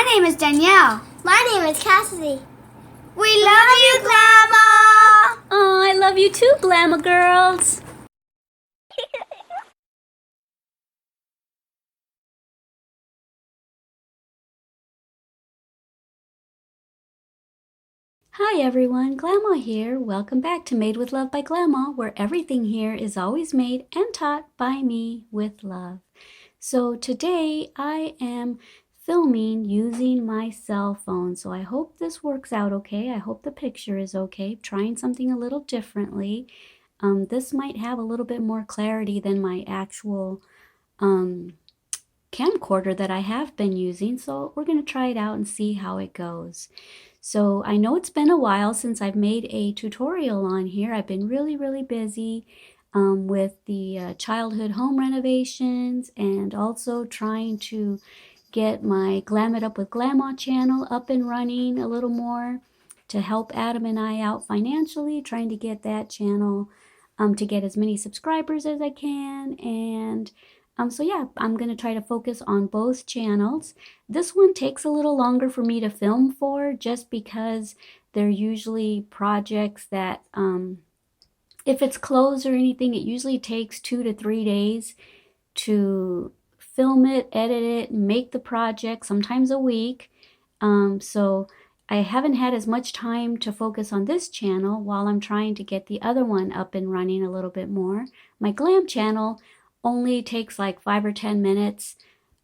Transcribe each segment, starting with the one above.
My name is Danielle. My name is Cassidy. We love you, Glama! Oh, I love you too, Glama girls. Hi everyone, Glama here. Welcome back to Made with Love by Glama, where everything here is always made and taught by me with love. So today I am filming using my cell phone. So I hope this works out okay. I hope the picture is okay. Trying something a little differently. This might have a little bit more clarity than my actual camcorder that I have been using. So we're going to try it out and see how it goes. So I know it's been a while since I've made a tutorial on here. I've been really busy with the childhood home renovations and also trying to get my Glam It Up with Glama channel up and running a little more to help Adam and I out financially, trying to get that channel to get as many subscribers as I can. And so yeah, I'm going to try to focus on both channels. This one takes a little longer for me to film for, just because they're usually projects that if it's closed or anything, it usually takes 2 to 3 days to film it, edit it, make the project, sometimes a week. So I haven't had as much time to focus on this channel while I'm trying to get the other one up and running a little bit more. My Glam channel only takes like 5 or 10 minutes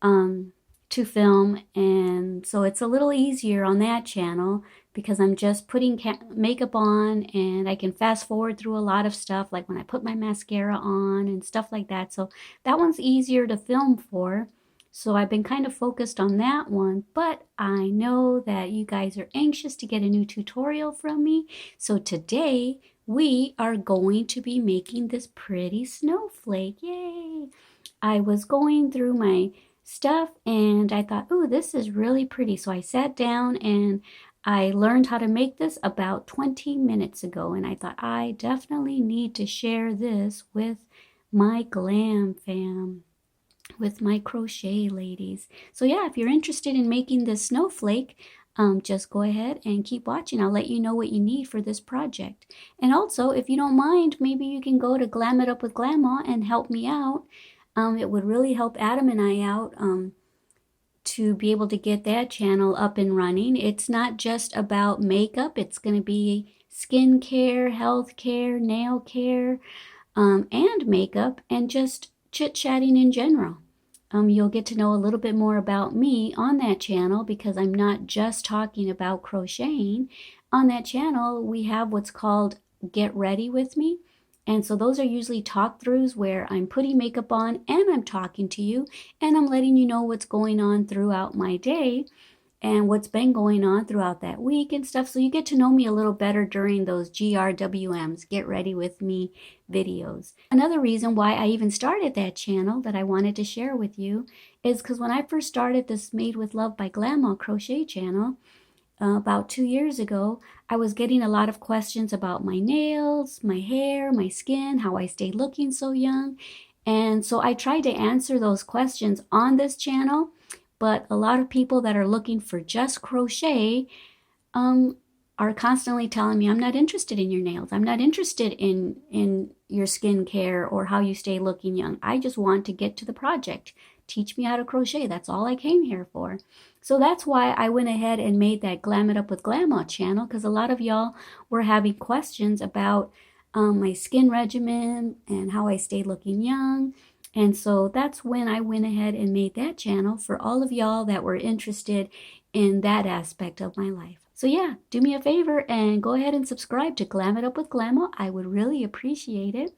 to film, and so it's a little easier on that channel because I'm just putting makeup on and I can fast forward through a lot of stuff, like when I put my mascara on and stuff like that. So that one's easier to film for. So I've been kind of focused on that one, but I know that you guys are anxious to get a new tutorial from me. So today we are going to be making this pretty snowflake. Yay! I was going through my stuff and I thought, oh, this is really pretty. So I sat down and I learned how to make this about 20 minutes ago, and I thought I definitely need to share this with my Glam fam, with my crochet ladies. So yeah, if you're interested in making this snowflake, just go ahead and keep watching. I'll let you know what you need for this project. And also, if you don't mind, maybe you can go to Glam It Up with Glama and help me out. It would really help Adam and I out to be able to get that channel up and running. It's not just about makeup. It's going to be skincare, health care, nail care, and makeup, and just chit-chatting in general. You'll get to know a little bit more about me on that channel because I'm not just talking about crocheting. On that channel, we have what's called Get Ready With Me. And so those are usually talk-throughs where I'm putting makeup on and I'm talking to you and I'm letting you know what's going on throughout my day and what's been going on throughout that week and stuff. So you get to know me a little better during those GRWMs, Get Ready With Me videos. Another reason why I even started that channel that I wanted to share with you is because when I first started this Made with Love by Glama crochet channel, about 2 years ago, I was getting a lot of questions about my nails, my hair, my skin, how I stayed looking so young. And so I tried to answer those questions on this channel, but a lot of people that are looking for just crochet are constantly telling me, I'm not interested in your nails. I'm not interested in your skincare or how you stay looking young. I just want to get to the project. Teach me how to crochet. That's all I came here for. So that's why I went ahead and made that Glam It Up with Glama channel, because a lot of y'all were having questions about my skin regimen and how I stayed looking young. And so that's when I went ahead and made that channel for all of y'all that were interested in that aspect of my life. So yeah, do me a favor and go ahead and subscribe to Glam It Up with Glama. I would really appreciate it.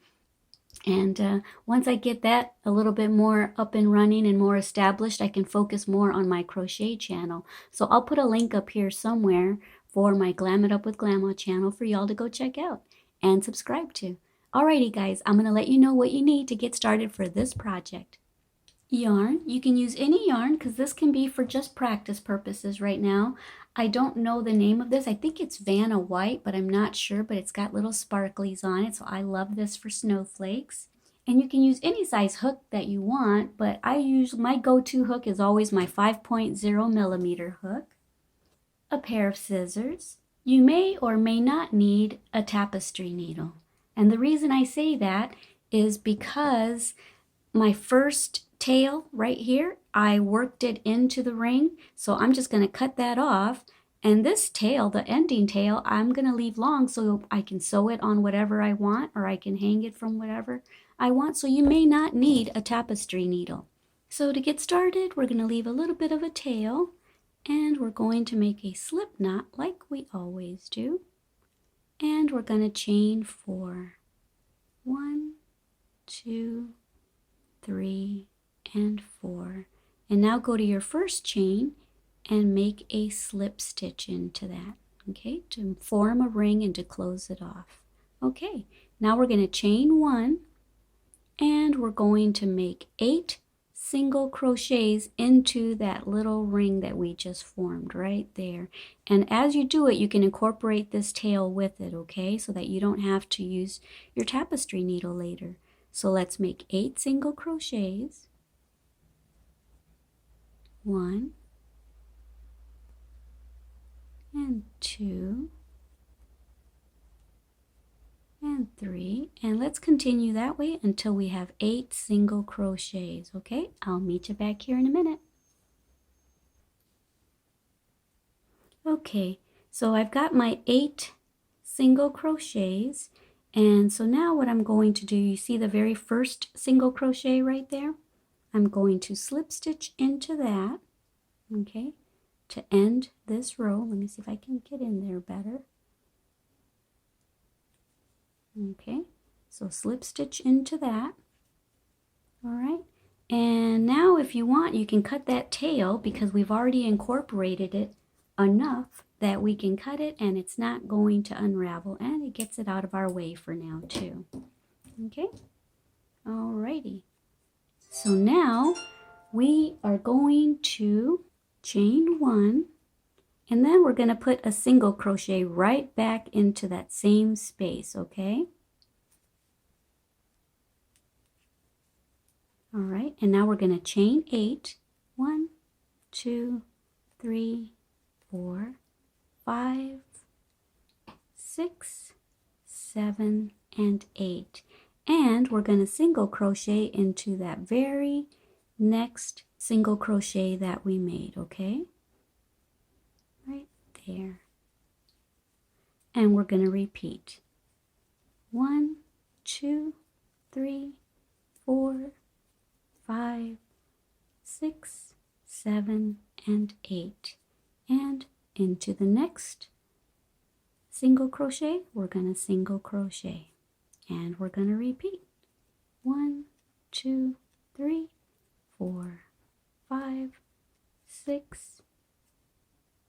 And once I get that a little bit more up and running and more established, I can focus more on my crochet channel. So I'll put a link up here somewhere for my Glam It Up with Glama channel for y'all to go check out and subscribe to. Alrighty guys, I'm going to let you know what you need to get started for this project. Yarn. You can use any yarn because this can be for just practice purposes right now. I don't know the name of this. I think it's Vanna White, but I'm not sure, but it's got little sparklies on it, so I love this for snowflakes. And you can use any size hook that you want, but my go-to hook is always my 5.0 millimeter hook. A pair of scissors. You may or may not need a tapestry needle. And the reason I say that is because my first tail right here, I worked it into the ring. So I'm just going to cut that off. And this tail, the ending tail, I'm going to leave long so I can sew it on whatever I want, or I can hang it from whatever I want. So you may not need a tapestry needle. So to get started, we're going to leave a little bit of a tail. And we're going to make a slip knot like we always do. And we're going to chain 4. 1, 2, 3, and 4. And now go to your first chain and make a slip stitch into that, okay, to form a ring and to close it off. Okay, now we're going to chain 1 and we're going to make 8 single crochets into that little ring that we just formed right there. And as you do it, you can incorporate this tail with it, okay, so that you don't have to use your tapestry needle later. So let's make 8 single crochets. 1 and 2 and 3, and let's continue that way until we have 8 single crochets. Okay, I'll meet you back here in a minute. Okay, so I've got my 8 single crochets, and so now what I'm going to do, you see the very first single crochet right there? I'm going to slip stitch into that, okay, to end this row. Let me see if I can get in there better. Okay, so slip stitch into that. All right, and now if you want, you can cut that tail because we've already incorporated it enough that we can cut it and it's not going to unravel, and it gets it out of our way for now too. Okay, all righty. So now we are going to chain 1, and then we're going to put a single crochet right back into that same space, okay? All right, and now we're going to chain 8. 1, 2, 3, 4, 5, 6, 7, and 8. And we're going to single crochet into that very next single crochet that we made, okay? Right there. And we're going to repeat. 1, 2, 3, 4, 5, 6, 7, and 8. And into the next single crochet, we're going to single crochet. And we're going to repeat. 1, 2, 3, 4, 5, 6,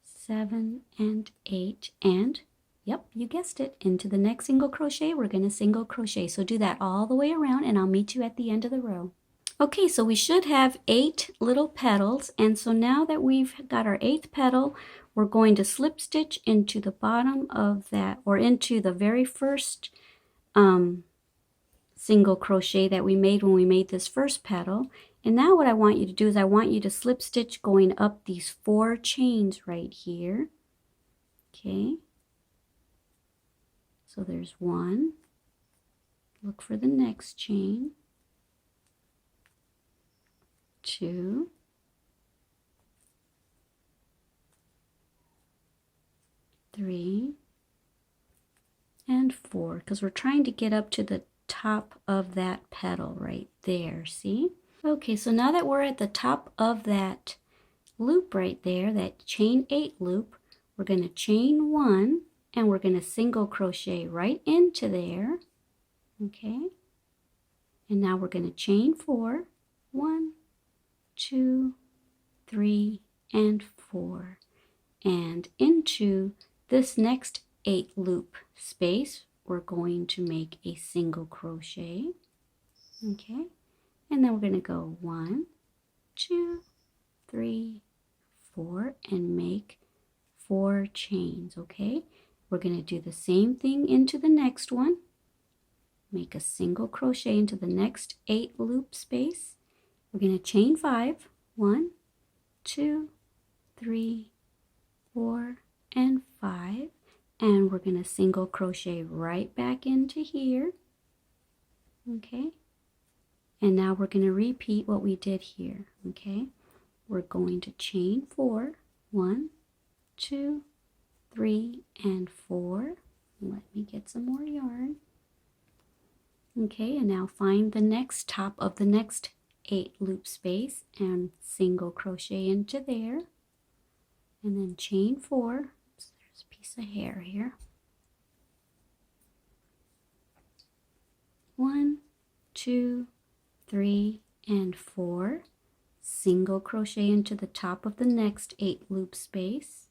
7, and 8. And yep, you guessed it, into the next single crochet, we're going to single crochet. So do that all the way around and I'll meet you at the end of the row. Okay, so we should have 8 little petals, and so now that we've got our 8th petal, we're going to slip stitch into the bottom of that, or into the very first single crochet that we made when we made this first petal. And now what I want you to do is I want you to slip stitch going up these 4 chains right here. Okay, so there's 1. Look for the next chain. 2, 3, and 4, because we're trying to get up to the top of that petal right there, see? Okay, so now that we're at the top of that loop right there, that chain 8 loop, we're going to chain 1 and we're going to single crochet right into there. Okay, and now we're going to chain 4. 1, 2, 3, and 4. And into this next 8 loop space, we're going to make a single crochet. Okay, and then we're going to go 1, 2, 3, 4, and make 4 chains. Okay, we're going to do the same thing into the next one. make a single crochet into the next 8 loop space. We're going to chain 5. 1, 2, 3, 4, and 5. And we're going to single crochet right back into here. Okay. And now we're going to repeat what we did here. Okay. We're going to chain 4. 1, 2, 3, and 4. Let me get some more yarn. Okay, and now find the next top of the next 8 loop space and single crochet into there. And then chain 4. Oops, there's a piece of hair here. 1, 2, 3, and 4. Single crochet into the top of the next 8 loop space.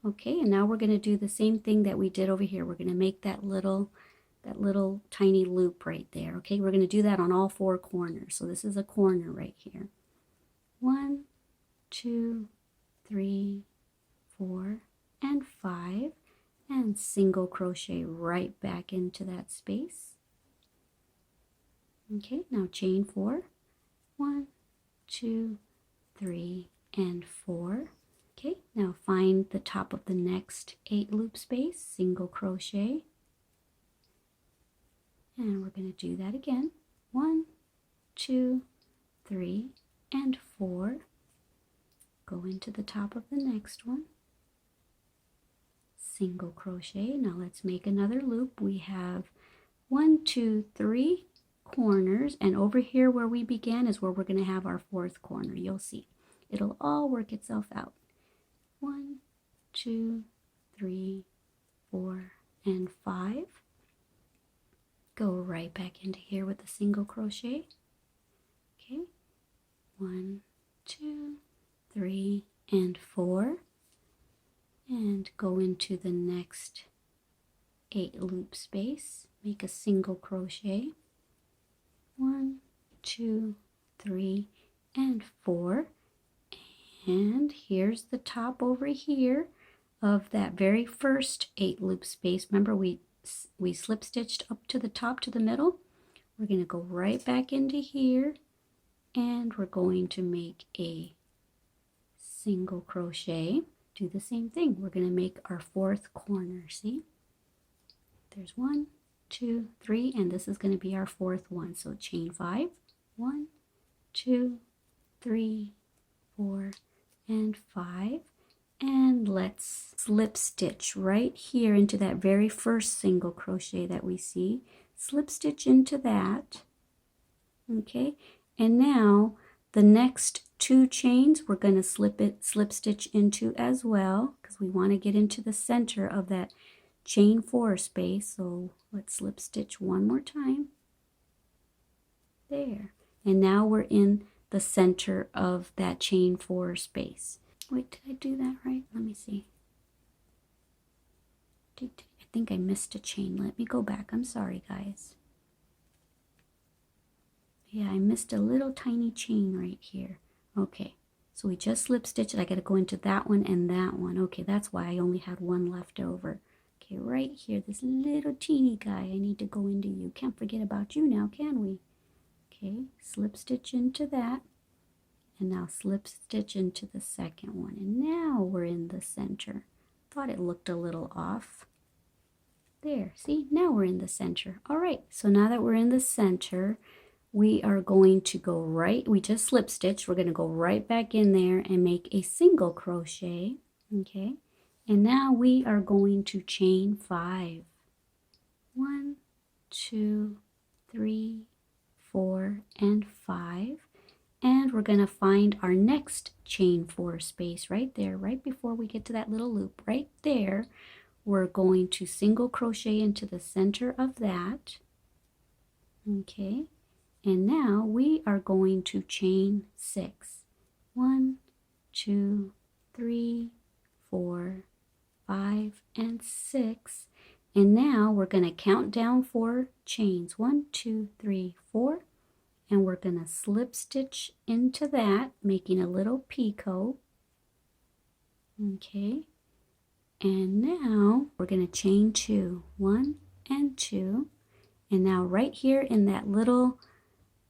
Okay, and now we're going to do the same thing that we did over here. We're going to make that little tiny loop right there. Okay, we're going to do that on all 4 corners. So this is a corner right here. 1, 2, 3, 4, and 5, and single crochet right back into that space. Okay, now chain 4. 1, 2, 3, and 4. Okay, now find the top of the next 8 loop space, single crochet, and we're going to do that again. 1, 2, 3, and 4. Go into the top of the next one, single crochet. Now let's make another loop. We have 1, 2, 3 corners, and over here where we began is where we're going to have our 4th corner. You'll see it'll all work itself out. 1, 2, 3, 4, and 5. Go right back into here with a single crochet. Okay, 1, 2, 3, and 4, and go into the next 8 loop space. Make a single crochet. 1, 2, 3, and 4. And here's the top over here of that very first 8 loop space. Remember we slip stitched up to the top to the middle. We're going to go right back into here, and we're going to make a single crochet. Do the same thing. We're going to make our 4th corner. See, there's 1, 2, 3, and this is going to be our 4th one. So chain 5. 1, 2, 3, 4, and 5, and let's slip stitch right here into that very first single crochet that we see. Slip stitch into that. Okay, and now the next 2 chains we're going to slip stitch into as well, because we want to get into the center of that chain 4 space. So let's slip stitch one more time there, and now we're in the center of that chain 4 space. Wait, did I do that right? Let me see. I think I missed a chain. Let me go back. I'm sorry, guys. Yeah, I missed a little tiny chain right here. Okay, so we just slip stitched it. I got to go into that one and that one. Okay, that's why I only had one left over. Okay, right here, this little teeny guy, I need to go into you. Can't forget about you now, can we? Okay, slip stitch into that, and now slip stitch into the second one, and now we're in the center. Thought it looked a little off. There, see, now we're in the center. All right, so now that we're in the center, we are going to go right, we just slip stitched, we're going to go right back in there and make a single crochet. Okay, and now we are going to chain 5. 1, 2, 3, 4, and 5, and we're going to find our next chain 4 space right there, right before we get to that little loop right there. We're going to single crochet into the center of that. Okay, and now we are going to chain 6. 1, 2, 3, 4, 5, and 6. And now we're going to count down 4 chains. 1, 2, 3, 4. And we're going to slip stitch into that, making a little picot. Okay. And now we're going to chain 2. 1 and 2. And now right here in that little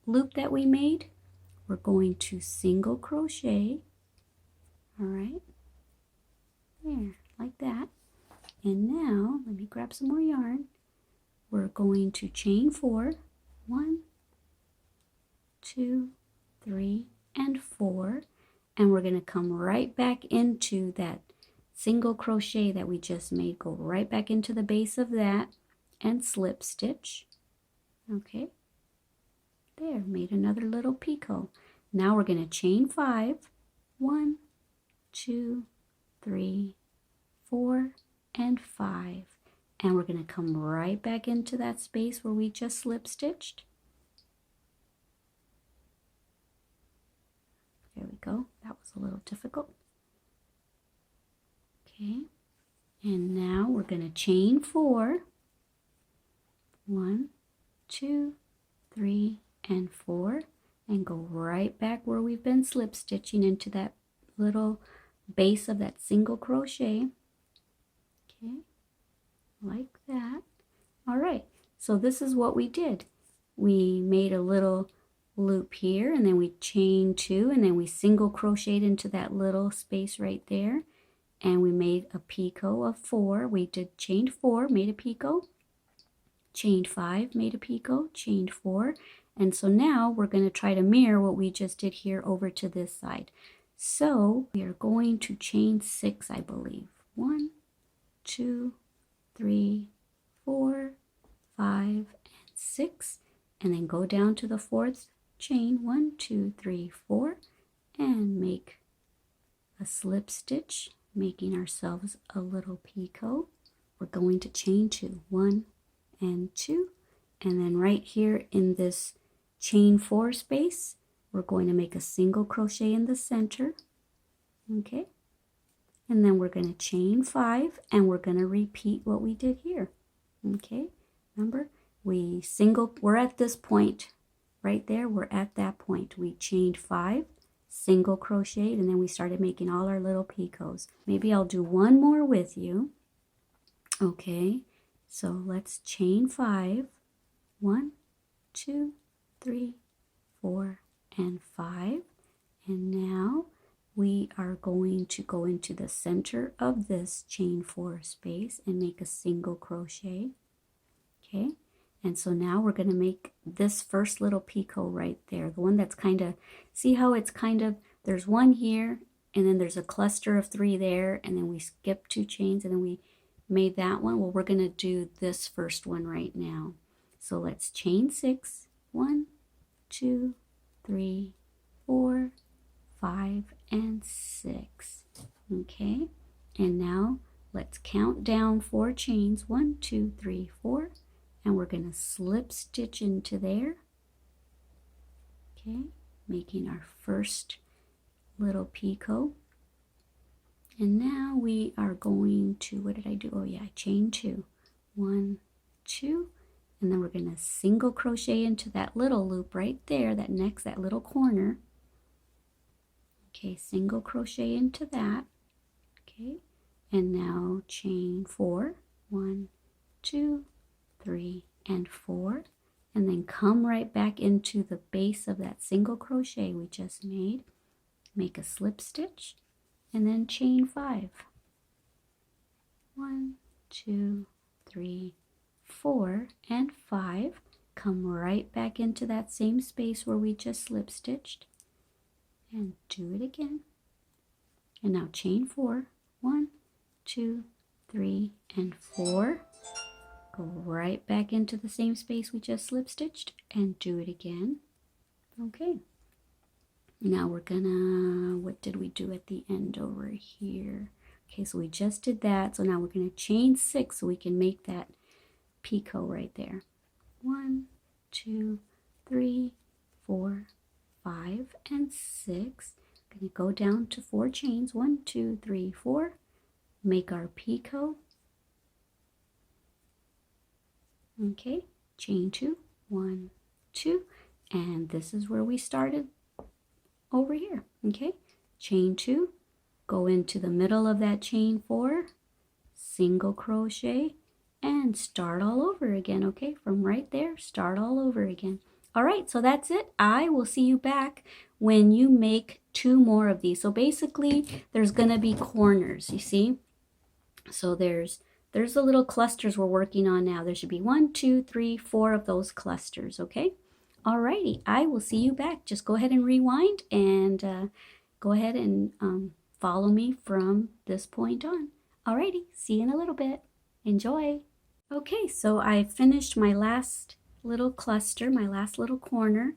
loop that we made, we're going to single crochet. All right, there, like that. And now, let me grab some more yarn. We're going to chain 4, 1, 2, 3, and 4. And we're going to come right back into that single crochet that we just made. Go right back into the base of that and slip stitch. Okay, there, made another little picot. Now we're going to chain 5, 1, 2, 3, 4, and 5. And we're going to come right back into that space where we just slip stitched. There we go. That was a little difficult. Okay, and now we're going to chain 4, 1, 2, 3, and 4, and go right back where we've been slip stitching into that little base of that single crochet. Okay, like that. All right, so this is what we did. We made a little loop here, and then we chained 2, and then we single crocheted into that little space right there, and we made a picot of 4. We did chained 4, made a picot, chained 5, made a picot, chained 4, and so now we're going to try to mirror what we just did here over to this side. So we are going to chain 6, I believe. 1, 2, 3, 4, 5, and 6, and then go down to the 4th chain, 1, 2, 3, 4, and make a slip stitch, making ourselves a little picot. We're going to chain 2, 1 and 2, and then right here in this chain 4 space, we're going to make a single crochet in the center. Okay, and then we're going to chain 5, and we're going to repeat what we did here. Okay, remember, we're at this point right there. We're at that point. We chained 5, single crocheted, and then we started making all our little picots. Maybe I'll do one more with you. Okay, so let's chain 5, 1, 2, 3, 4, and 5. And now we are going to go into the center of this chain 4 space and make a single crochet. Okay, and so now we're going to make this first little picot right there, the one that's kind of, see how it's kind of, there's one here, and then there's a cluster of 3 there, and then we skip 2 chains, and then we made that one. Well, we're going to do this first one right now. So let's chain 6, 1, 2, 3, 4, 5, and 6. Okay, and now let's count down 4 chains, 1, 2, 3, 4, and we're going to slip stitch into there. Okay, making our first little picot. And now we are going to, what did I do? Oh yeah, I chained 2, 1, 2, and then we're going to single crochet into that little loop right there, that little corner. Okay, single crochet into that. Okay, and now chain 4, 1, 2, 3, and 4, and then come right back into the base of that single crochet we just made. Make a slip stitch, and then chain 5. 1, 2, 3, 4, and 5. Come right back into that same space where we just slip stitched, and do it again. And now chain 4, 1, 2, 3, and 4. Go right back into the same space we just slip stitched and do it again. Okay, now we're gonna, what did we do at the end over here? Okay, so we just did that, so now we're gonna chain 6 so we can make that picot right there. 1, 2, 3, 4, 5, and 6. Gonna go down to 4 chains, 1, 2, 3, 4, make our picot. Okay, chain 2, 1, 2, and this is where we started over here. Okay, chain 2, go into the middle of that chain 4, single crochet, and start all over again, okay? From right there, start all over again. All right, so that's it. I will see you back when you make 2 more of these. So basically, there's gonna be corners, you see? So there's the little clusters we're working on now. There should be 1, 2, 3, 4 of those clusters, okay? Alrighty, I will see you back. Just go ahead and rewind and go ahead and follow me from this point on. Alrighty, see you in a little bit. Enjoy. Okay, so I finished my last little cluster, my last little corner.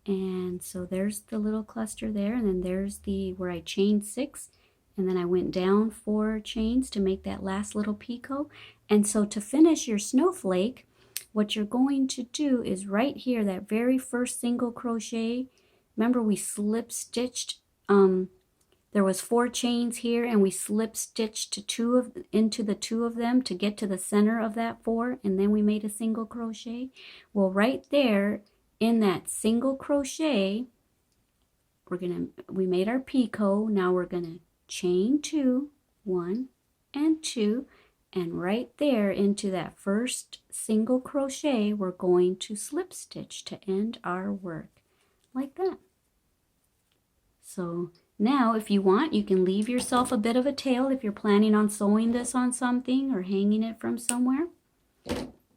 And so there's the little cluster there, and then there's the where I chained 6, and then I went down 4 chains to make that last little picot. And so to finish your snowflake, what you're going to do is right here, that very first single crochet, remember we slip stitched, there was 4 chains here, and we slip stitched into the 2 of them to get to the center of that 4, and then we made a single crochet. Well, right there in that single crochet, we made our picot. Now we're gonna chain 2, 1 and 2, and right there into that first single crochet, we're going to slip stitch to end our work, like that. So now, if you want, you can leave yourself a bit of a tail if you're planning on sewing this on something or hanging it from somewhere.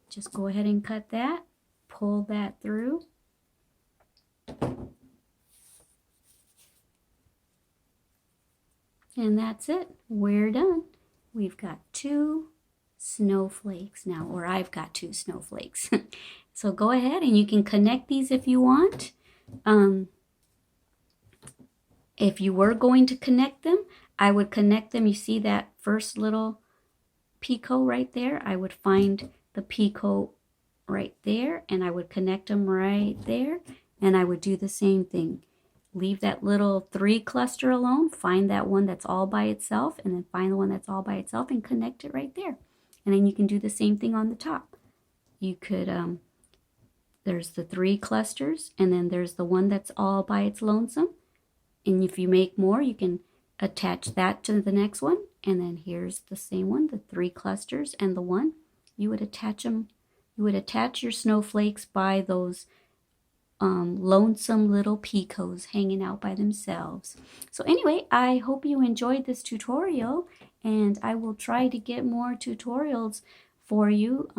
Just go ahead and cut that, pull that through. And that's it. We're done. We've got 2 snowflakes now, or I've got 2 snowflakes. So go ahead and you can connect these if you want. If you were going to connect them, I would connect them. You see that first little picot right there? I would find the picot right there, and I would connect them right there, and I would do the same thing. Leave that little 3 cluster alone, find that one that's all by itself, and then find the one that's all by itself and connect it right there. And then you can do the same thing on the top. You could, there's the 3 clusters, and then there's the one that's all by its lonesome. And if you make more, you can attach that to the next one. And then here's the same one, the 3 clusters and the 1. You would attach them. You would attach your snowflakes by those lonesome little picots hanging out by themselves. So anyway, I hope you enjoyed this tutorial, and I will try to get more tutorials for you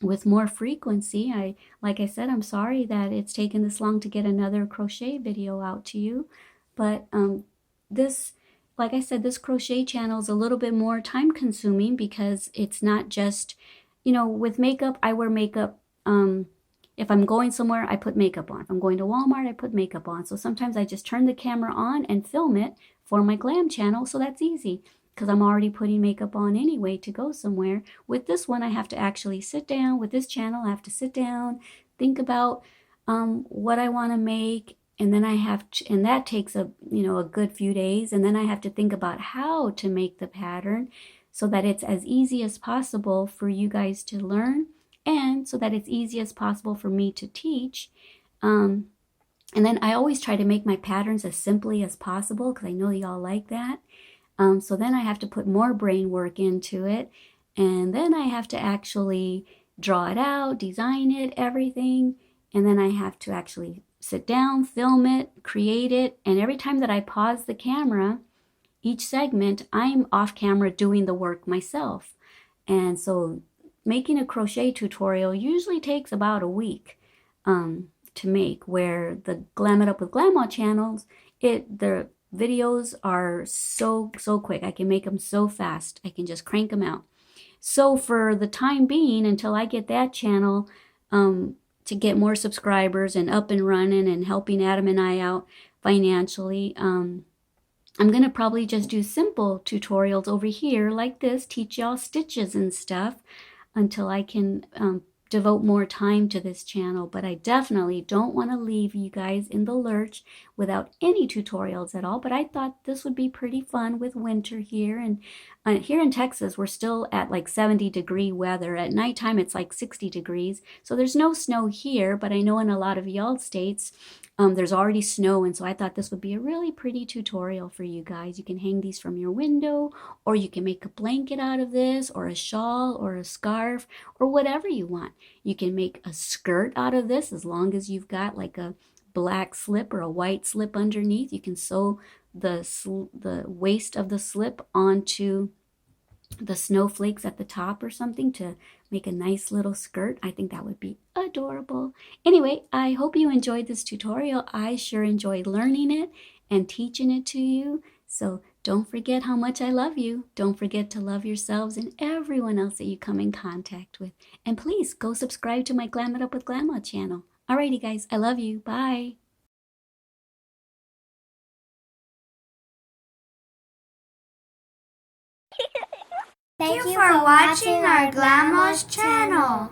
with more frequency. Like I said, I'm sorry that it's taken this long to get another crochet video out to you, but like I said, this crochet channel is a little bit more time consuming because it's not just, you know, with makeup, I wear makeup. If I'm going somewhere, I put makeup on. If I'm going to Walmart, I put makeup on. So sometimes I just turn the camera on and film it for my glam channel, so that's easy because I'm already putting makeup on anyway to go somewhere. With this one, I have to actually sit down. With this channel, I have to sit down, think about what I want to make, and then I have to, and that takes a good few days, and then I have to think about how to make the pattern so that it's as easy as possible for you guys to learn, and so that it's easy as possible for me to teach. And then I always try to make my patterns as simply as possible because I know y'all like that. So then I have to put more brain work into it, and then I have to actually draw it out, design it, everything, and then I have to actually sit down, film it, create it, and every time that I pause the camera, each segment, I'm off camera doing the work myself. And so making a crochet tutorial usually takes about a week to make, where the Glam It Up with Glama channels, the videos are so quick. I can make them so fast. I can just crank them out. So for the time being, until I get that channel to get more subscribers and up and running and helping Adam and I out financially, I'm going to probably just do simple tutorials over here like this, teach y'all stitches and stuff until I can devote more time to this channel, but I definitely don't want to leave you guys in the lurch without any tutorials at all. But I thought this would be pretty fun with winter here. And here in Texas, we're still at like 70-degree weather. At nighttime, it's like 60 degrees. So there's no snow here, but I know in a lot of y'all states, there's already snow, and so I thought this would be a really pretty tutorial for you guys. You can hang these from your window, or you can make a blanket out of this, or a shawl, or a scarf, or whatever you want. You can make a skirt out of this as long as you've got like a black slip or a white slip underneath. You can sew the waist of the slip onto the snowflakes at the top or something to make a nice little skirt. I think that would be adorable. Anyway, I hope you enjoyed this tutorial. I sure enjoyed learning it and teaching it to you. So don't forget how much I love you. Don't forget to love yourselves and everyone else that you come in contact with. And please go subscribe to my Glam It Up with Glama channel. Alrighty guys, I love you. Bye. Thank you for watching our Glama's channel.